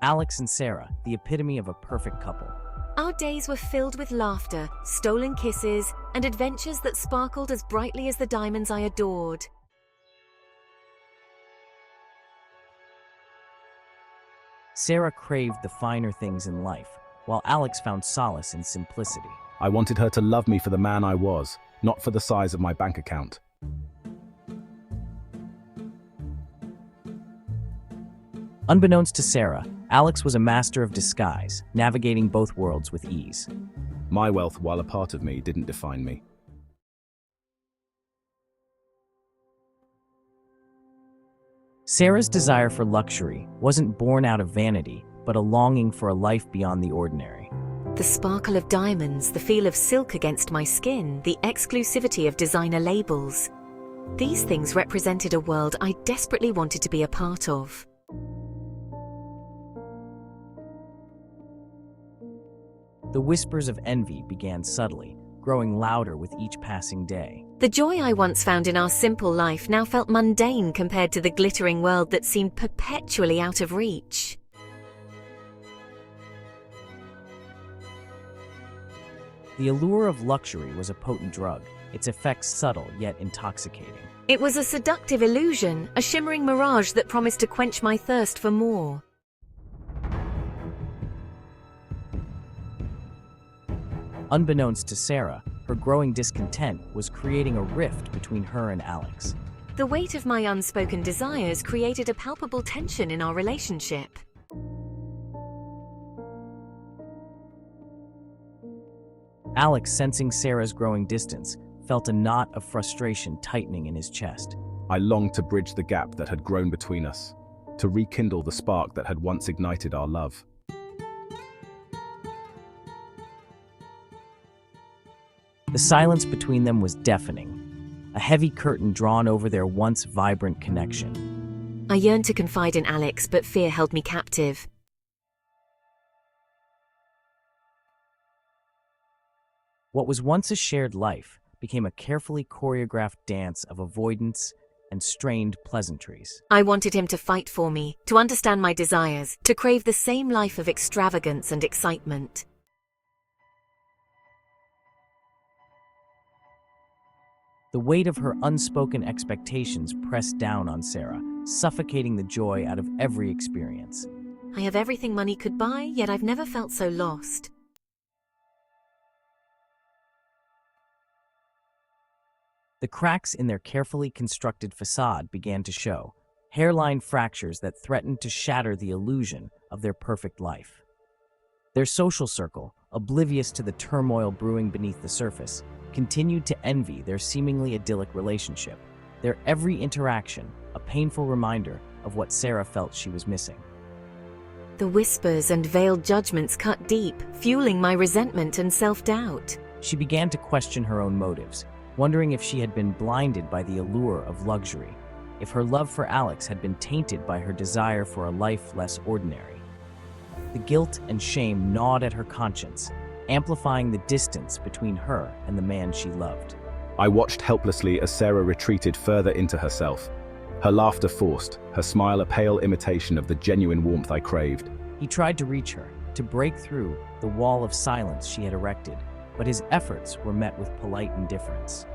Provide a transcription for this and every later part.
Alex and Sarah, the epitome of a perfect couple. Our days were filled with laughter, stolen kisses, and adventures that sparkled as brightly as the diamonds I adored. Sarah craved the finer things in life, while Alex found solace in simplicity. I wanted her to love me for the man I was, not for the size of my bank account. Unbeknownst to Sarah, Alex was a master of disguise, navigating both worlds with ease. My wealth, while a part of me, didn't define me. Sarah's desire for luxury wasn't born out of vanity, but a longing for a life beyond the ordinary. The sparkle of diamonds, the feel of silk against my skin, the exclusivity of designer labels. These things represented a world I desperately wanted to be a part of. The whispers of envy began subtly, growing louder with each passing day. The joy I once found in our simple life now felt mundane compared to the glittering world that seemed perpetually out of reach. The allure of luxury was a potent drug, its effects subtle yet intoxicating. It was a seductive illusion, a shimmering mirage that promised to quench my thirst for more. Unbeknownst to Sarah, her growing discontent was creating a rift between her and Alex. The weight of my unspoken desires created a palpable tension in our relationship. Alex, sensing Sarah's growing distance, felt a knot of frustration tightening in his chest. I longed to bridge the gap that had grown between us, to rekindle the spark that had once ignited our love. The silence between them was deafening, a heavy curtain drawn over their once vibrant connection. I yearned to confide in Alex, but fear held me captive. What was once a shared life became a carefully choreographed dance of avoidance and strained pleasantries. I wanted him to fight for me, to understand my desires, to crave the same life of extravagance and excitement. The weight of her unspoken expectations pressed down on Sarah, suffocating the joy out of every experience. I have everything money could buy, yet I've never felt so lost. The cracks in their carefully constructed facade began to show, hairline fractures that threatened to shatter the illusion of their perfect life. Their social circle, oblivious to the turmoil brewing beneath the surface, continued to envy their seemingly idyllic relationship, their every interaction a painful reminder of what Sarah felt she was missing. The whispers and veiled judgments cut deep, fueling my resentment and self-doubt. She began to question her own motives, wondering if she had been blinded by the allure of luxury, if her love for Alex had been tainted by her desire for a life less ordinary. The guilt and shame gnawed at her conscience, amplifying the distance between her and the man she loved. I watched helplessly as Sarah retreated further into herself, her laughter forced, her smile a pale imitation of the genuine warmth I craved. He tried to reach her, to break through the wall of silence she had erected, but his efforts were met with polite indifference.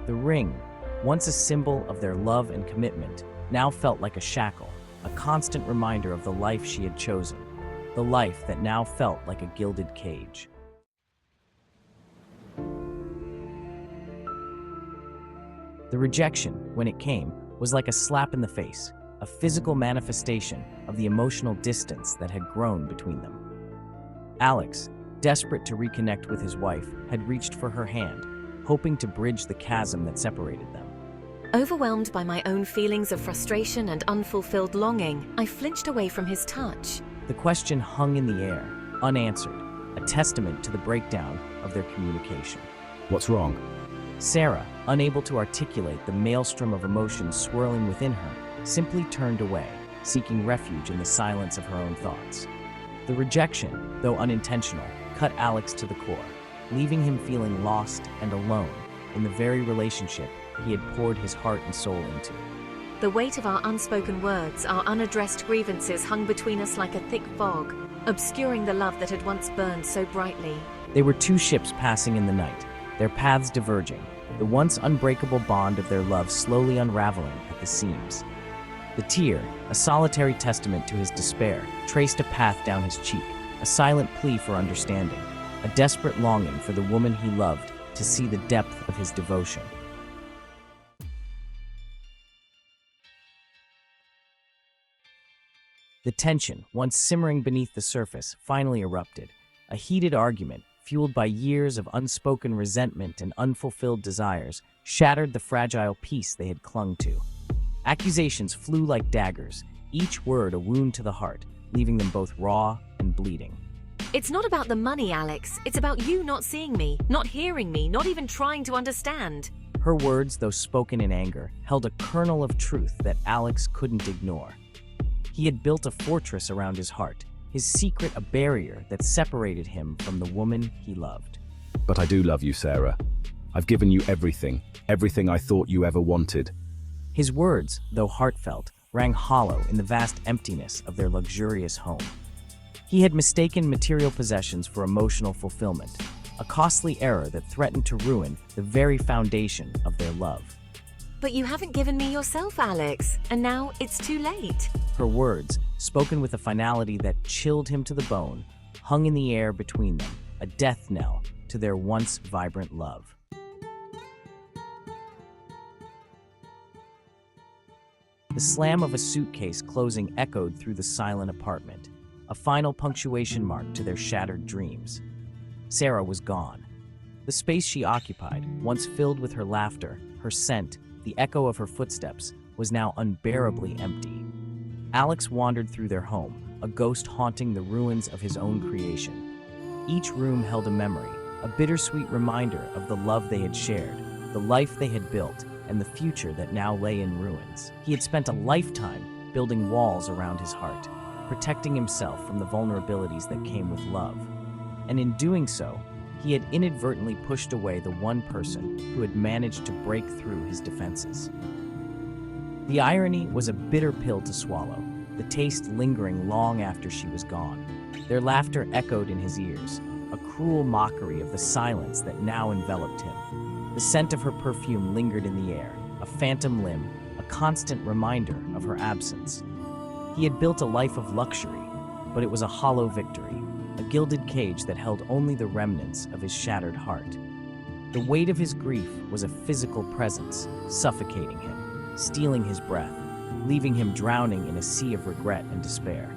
The ring, once a symbol of their love and commitment, now felt like a shackle, a constant reminder of the life she had chosen, the life that now felt like a gilded cage. The rejection, when it came, was like a slap in the face, a physical manifestation of the emotional distance that had grown between them. Alex, desperate to reconnect with his wife, had reached for her hand, hoping to bridge the chasm that separated them. Overwhelmed by my own feelings of frustration and unfulfilled longing, I flinched away from his touch. The question hung in the air, unanswered, a testament to the breakdown of their communication. What's wrong? Sarah, unable to articulate the maelstrom of emotions swirling within her, simply turned away, seeking refuge in the silence of her own thoughts. The rejection, though unintentional, cut Alex to the core, leaving him feeling lost and alone in the very relationship he had poured his heart and soul into. The weight of our unspoken words, our unaddressed grievances hung between us like a thick fog, obscuring the love that had once burned so brightly. They were two ships passing in the night, their paths diverging, the once unbreakable bond of their love slowly unraveling at the seams. The tear, a solitary testament to his despair, traced a path down his cheek, a silent plea for understanding, a desperate longing for the woman he loved to see the depth of his devotion. The tension, once simmering beneath the surface, finally erupted. A heated argument, fueled by years of unspoken resentment and unfulfilled desires, shattered the fragile peace they had clung to. Accusations flew like daggers, each word a wound to the heart, leaving them both raw and bleeding. It's not about the money, Alex. It's about you not seeing me, not hearing me, not even trying to understand. Her words, though spoken in anger, held a kernel of truth that Alex couldn't ignore. He had built a fortress around his heart, his secret a barrier that separated him from the woman he loved. But I do love you, Sarah. I've given you everything, everything I thought you ever wanted. His words, though heartfelt, rang hollow in the vast emptiness of their luxurious home. He had mistaken material possessions for emotional fulfillment, a costly error that threatened to ruin the very foundation of their love. But you haven't given me yourself, Alex, and now it's too late. Her words, spoken with a finality that chilled him to the bone, hung in the air between them, a death knell to their once vibrant love. The slam of a suitcase closing echoed through the silent apartment, a final punctuation mark to their shattered dreams. Sarah was gone. The space she occupied, once filled with her laughter, her scent, the echo of her footsteps, was now unbearably empty. Alex wandered through their home, a ghost haunting the ruins of his own creation. Each room held a memory, a bittersweet reminder of the love they had shared, the life they had built, and the future that now lay in ruins. He had spent a lifetime building walls around his heart, protecting himself from the vulnerabilities that came with love. And in doing so, he had inadvertently pushed away the one person who had managed to break through his defenses. The irony was a bitter pill to swallow, the taste lingering long after she was gone. Their laughter echoed in his ears, a cruel mockery of the silence that now enveloped him. The scent of her perfume lingered in the air, a phantom limb, a constant reminder of her absence. He had built a life of luxury, but it was a hollow victory, a gilded cage that held only the remnants of his shattered heart. The weight of his grief was a physical presence, suffocating him, stealing his breath, leaving him drowning in a sea of regret and despair.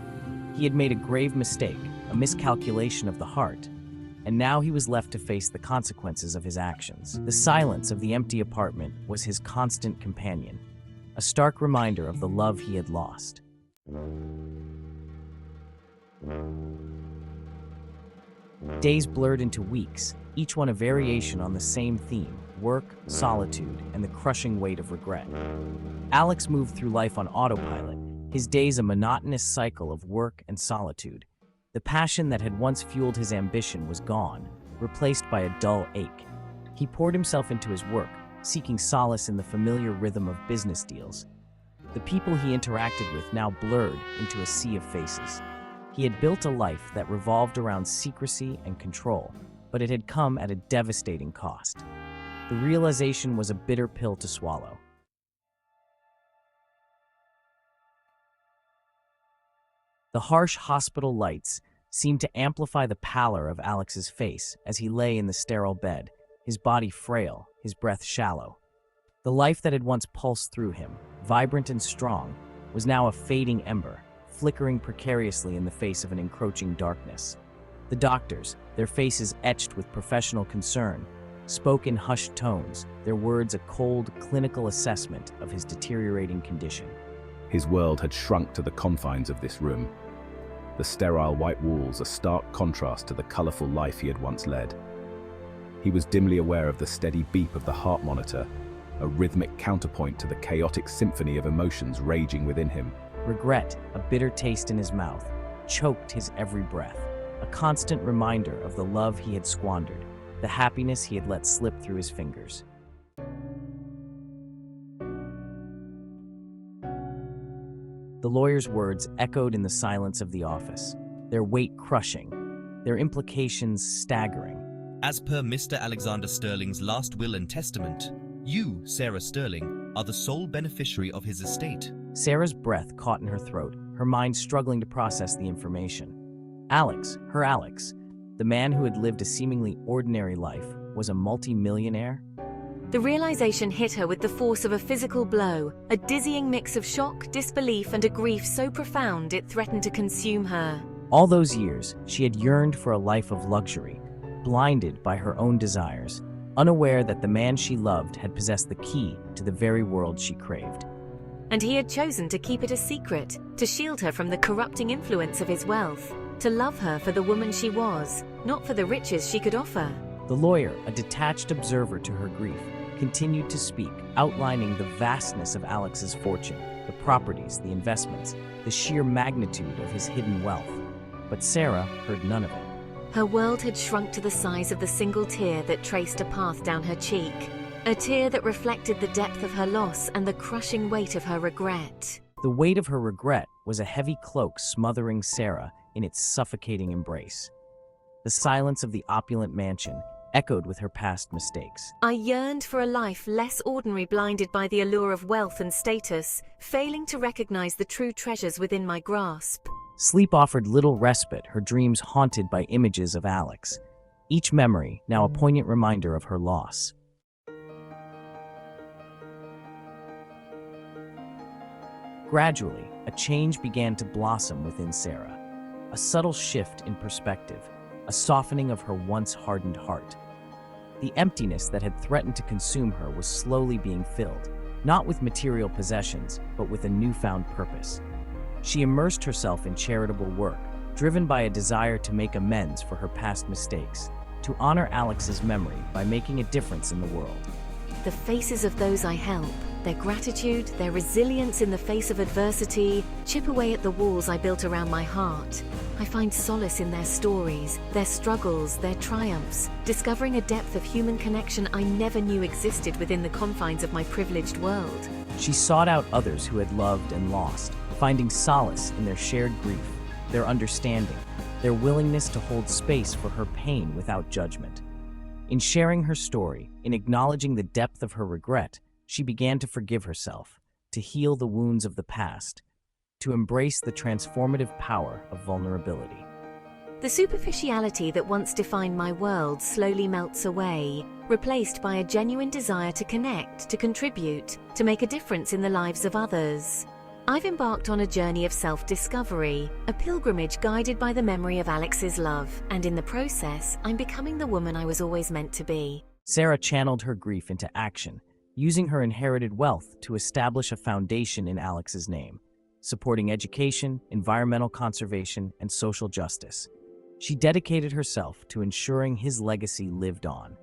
He had made a grave mistake, a miscalculation of the heart, and now he was left to face the consequences of his actions. The silence of the empty apartment was his constant companion, a stark reminder of the love he had lost. Days blurred into weeks, each one a variation on the same theme: work, solitude, and the crushing weight of regret. Alex moved through life on autopilot, his days a monotonous cycle of work and solitude. The passion that had once fueled his ambition was gone, replaced by a dull ache. He poured himself into his work, seeking solace in the familiar rhythm of business deals. The people he interacted with now blurred into a sea of faces. He had built a life that revolved around secrecy and control, but it had come at a devastating cost. The realization was a bitter pill to swallow. The harsh hospital lights seemed to amplify the pallor of Alex's face as he lay in the sterile bed, his body frail, his breath shallow. The life that had once pulsed through him, vibrant and strong, was now a fading ember, flickering precariously in the face of an encroaching darkness. The doctors, their faces etched with professional concern, spoke in hushed tones, their words a cold, clinical assessment of his deteriorating condition. His world had shrunk to the confines of this room. The sterile white walls a stark contrast to the colorful life he had once led. He was dimly aware of the steady beep of the heart monitor, a rhythmic counterpoint to the chaotic symphony of emotions raging within him. Regret, a bitter taste in his mouth, choked his every breath, a constant reminder of the love he had squandered, the happiness he had let slip through his fingers. The lawyer's words echoed in the silence of the office, their weight crushing, their implications staggering. As per Mr. Alexander Sterling's last will and testament, you, Sarah Sterling, are the sole beneficiary of his estate. Sarah's breath caught in her throat, her mind struggling to process the information. Alex, her Alex, the man who had lived a seemingly ordinary life, was a multi-millionaire? The realization hit her with the force of a physical blow, a dizzying mix of shock, disbelief, and a grief so profound it threatened to consume her. All those years, she had yearned for a life of luxury, blinded by her own desires, unaware that the man she loved had possessed the key to the very world she craved. And he had chosen to keep it a secret, to shield her from the corrupting influence of his wealth, to love her for the woman she was, not for the riches she could offer. The lawyer, a detached observer to her grief, continued to speak, outlining the vastness of Alex's fortune, the properties, the investments, the sheer magnitude of his hidden wealth. But Sarah heard none of it. Her world had shrunk to the size of the single tear that traced a path down her cheek, a tear that reflected the depth of her loss and the crushing weight of her regret. The weight of her regret was a heavy cloak smothering Sarah in its suffocating embrace. The silence of the opulent mansion echoed with her past mistakes. I yearned for a life less ordinary, blinded by the allure of wealth and status, failing to recognize the true treasures within my grasp. Sleep offered little respite, her dreams haunted by images of Alex, each memory now a poignant reminder of her loss. Gradually, a change began to blossom within Sarah, a subtle shift in perspective, a softening of her once hardened heart. The emptiness that had threatened to consume her was slowly being filled, not with material possessions, but with a newfound purpose. She immersed herself in charitable work, driven by a desire to make amends for her past mistakes, to honor Alex's memory by making a difference in the world. The faces of those I help, their gratitude, their resilience in the face of adversity, chip away at the walls I built around my heart. I find solace in their stories, their struggles, their triumphs, discovering a depth of human connection I never knew existed within the confines of my privileged world. She sought out others who had loved and lost, finding solace in their shared grief, their understanding, their willingness to hold space for her pain without judgment. In sharing her story, in acknowledging the depth of her regret, she began to forgive herself, to heal the wounds of the past, to embrace the transformative power of vulnerability. The superficiality that once defined my world slowly melts away, replaced by a genuine desire to connect, to contribute, to make a difference in the lives of others. I've embarked on a journey of self-discovery, a pilgrimage guided by the memory of Alex's love, and in the process, I'm becoming the woman I was always meant to be. Sarah channeled her grief into action, using her inherited wealth to establish a foundation in Alex's name, supporting education, environmental conservation, and social justice. She dedicated herself to ensuring his legacy lived on,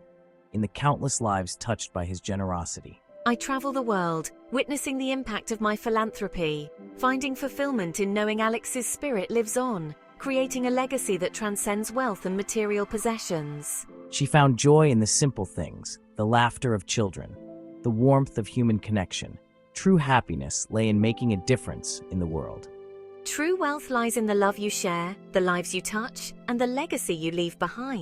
in the countless lives touched by his generosity. I travel the world, witnessing the impact of my philanthropy, finding fulfillment in knowing Alex's spirit lives on, creating a legacy that transcends wealth and material possessions. She found joy in the simple things, the laughter of children, the warmth of human connection. True happiness lay in making a difference in the world. True wealth lies in the love you share, the lives you touch, and the legacy you leave behind.